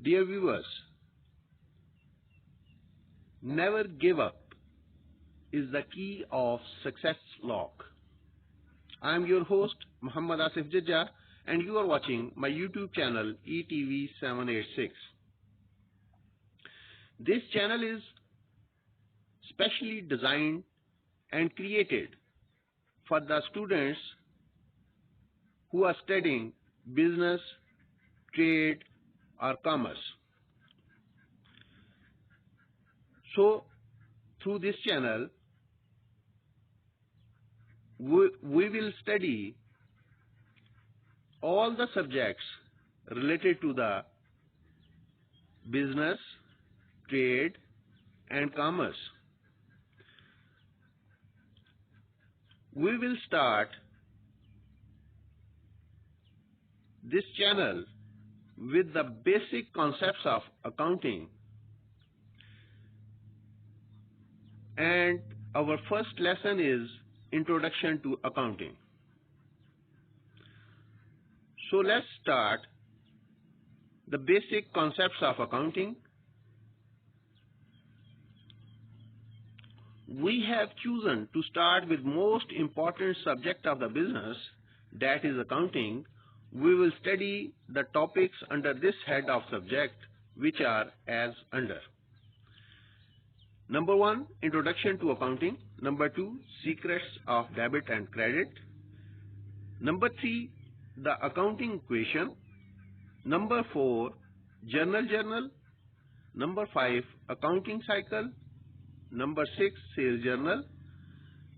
Dear viewers, never give up is the key of success lock. I am your host Muhammad Asif Jajja and you are watching my YouTube channel ETV786. This channel is specially designed and created for the students who are studying business, trade or commerce. So through this channel we will study all the subjects related to the business, trade and commerce. We will start this channel with the basic concepts of accounting, and our first lesson is Introduction to Accounting. So let's start the basic concepts of accounting. We have chosen to start with most important subject of the business, that is accounting. We will study the topics under this head of subject, which are as under. Number 1, Introduction to Accounting. Number 2, Secrets of Debit and Credit. Number 3, the accounting equation. Number 4, journal. Number 5, accounting cycle. Number 6, sales journal.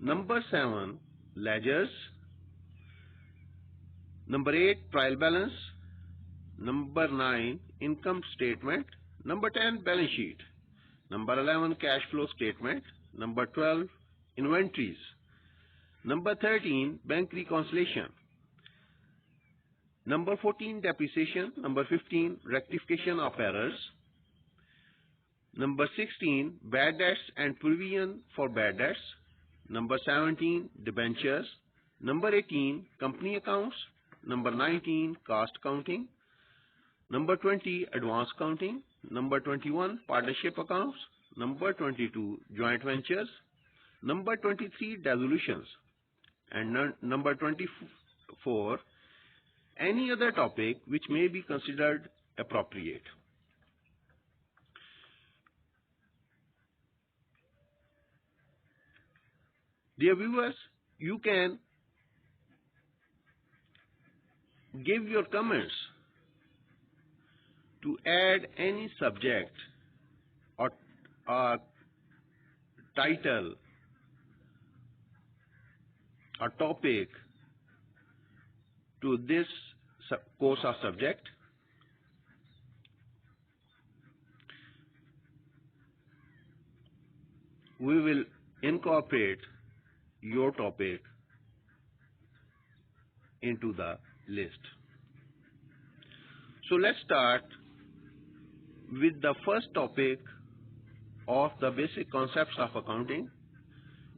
Number 7, ledgers. Number 8, trial balance. Number 9, income statement. Number 10, balance sheet. Number 11, cash flow statement. Number 12, inventories. Number 13, bank reconciliation. Number 14, depreciation. Number 15, rectification of errors. Number 16, bad debts and provision for bad debts. Number 17, debentures. Number 18, company accounts. Number 19, cost accounting. Number 20, advance accounting. Number 21, partnership accounts. Number 22, joint ventures. Number 23, dissolutions. And number 24, any other topic which may be considered appropriate. Dear viewers, you can give your comments to add any subject or title or topic to this course or subject. We will incorporate your topic into the list. So let's start with the first topic of the basic concepts of accounting,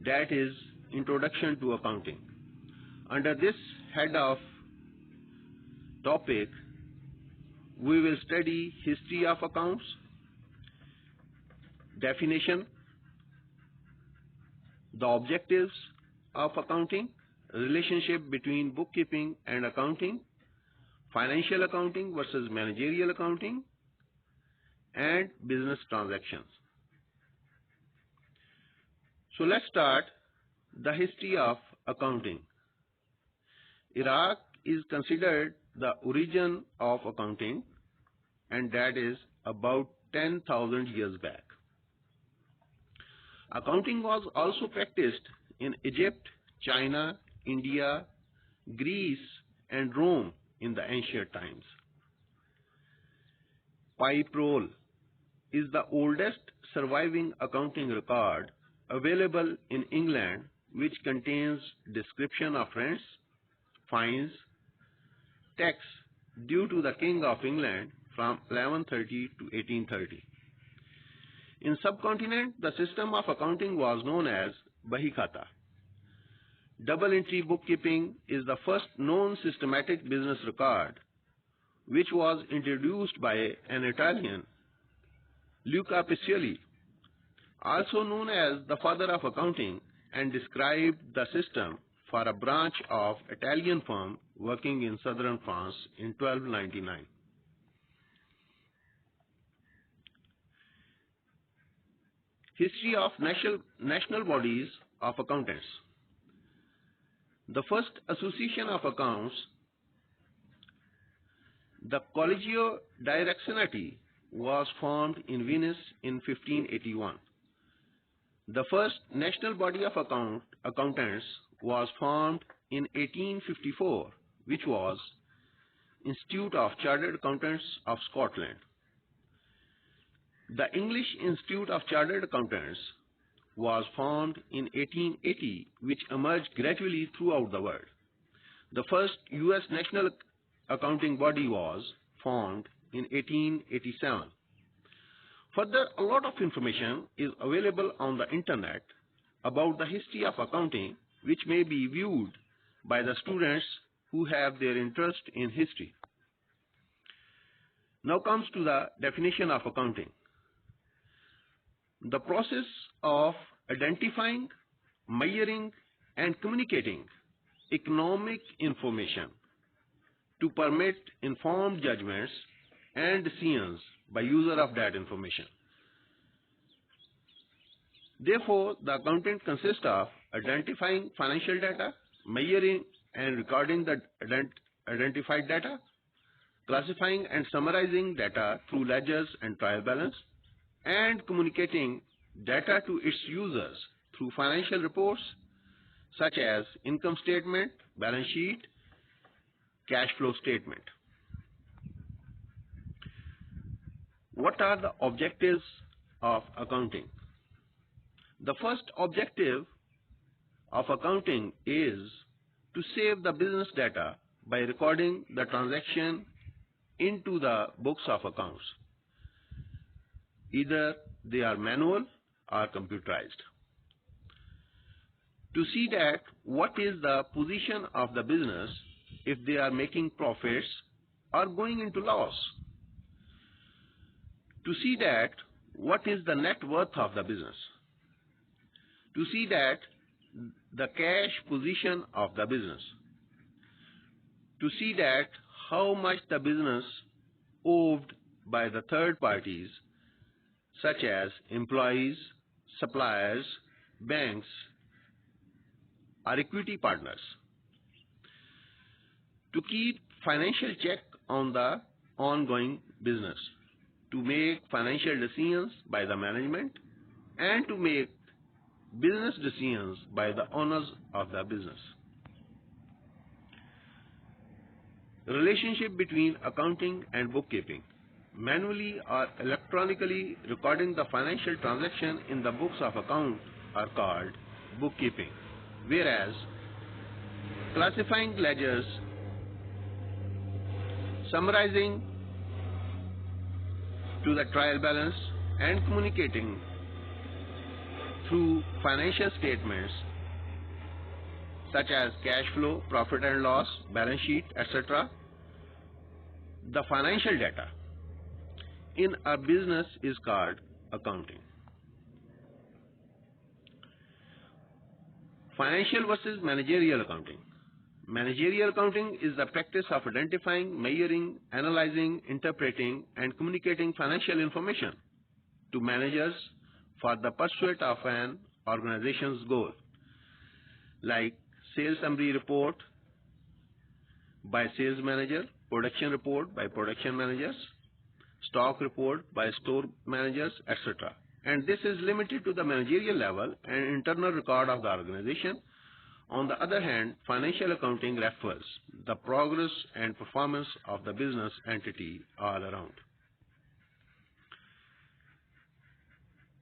that is Introduction to Accounting. Under this head of topic, we will study history of accounts, definition, the objectives of accounting, relationship between bookkeeping and accounting, financial accounting versus managerial accounting, and business transactions. So let's start the history of accounting. Iraq is considered the origin of accounting, and that is about 10,000 years back. Accounting was also practiced in Egypt, China, India, Greece, and Rome in the ancient times. Pipe roll is the oldest surviving accounting record available in England, which contains description of rents, fines, tax due to the King of England from 1130 to 1830. In subcontinent, the system of accounting was known as Bahi Khata. Double entry bookkeeping is the first known systematic business record which was introduced by an Italian, Luca Pacioli, also known as the father of accounting, and described the system for a branch of Italian firm working in southern France in 1299. History of national bodies of accountants. The first association of accounts, the Collegio Directionati, was formed in Venice in 1581. The first national body of accountants was formed in 1854, which was Institute of Chartered Accountants of Scotland. The English Institute of Chartered Accountants was formed in 1880, which emerged gradually throughout the world. The first U.S. national accounting body was formed in 1887. Further, a lot of information is available on the internet about the history of accounting, which may be viewed by the students who have their interest in history. Now comes to the definition of accounting. The process of identifying, measuring, and communicating economic information to permit informed judgments and decisions by user of that information. Therefore, the accountant consists of identifying financial data, measuring and recording the identified data, classifying and summarizing data through ledgers and trial balance, and communicating data to its users through financial reports such as income statement, balance sheet, cash flow statement. What are the objectives of accounting? The first objective of accounting is to save the business data by recording the transaction into the books of accounts. Either they are manual or computerized. To see that what is the position of the business if they are making profits or going into loss. To see that what is the net worth of the business. To see that the cash position of the business. To see that how much the business owed by the third parties such as employees, suppliers, banks, or equity partners. To keep financial check on the ongoing business. To make financial decisions by the management and to make business decisions by the owners of the business. Relationship between accounting and bookkeeping. Manually or electronically recording the financial transaction in the books of account are called bookkeeping, whereas classifying ledgers, summarizing to the trial balance, and communicating through financial statements such as cash flow, profit and loss, balance sheet, etc. The financial data in a business is called accounting. Financial versus managerial accounting. Managerial accounting is the practice of identifying, measuring, analyzing, interpreting, and communicating financial information to managers for the pursuit of an organization's goal, like sales summary report by sales manager, production report by production managers, stock report by store managers, etc. And this is limited to the managerial level and internal record of the organization. On the other hand, financial accounting refers the progress and performance of the business entity all around.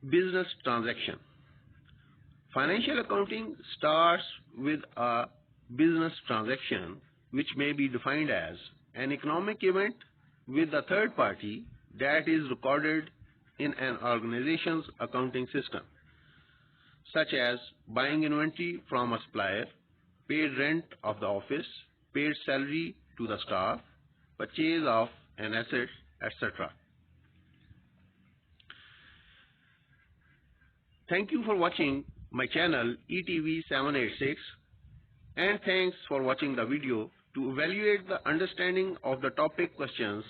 Business transaction. Financial accounting starts with a business transaction, which may be defined as an economic event with a third party that is recorded in an organization's accounting system, such as buying inventory from a supplier, paid rent of the office, paid salary to the staff, purchase of an asset, etc. Thank you for watching my channel ETV786, and thanks for watching the video. To evaluate the understanding of the topic, questions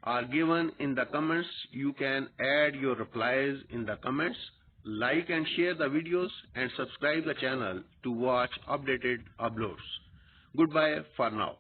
are given in the comments. You can add your replies in the comments. Like and share the videos and subscribe the channel to watch updated uploads. Goodbye for now.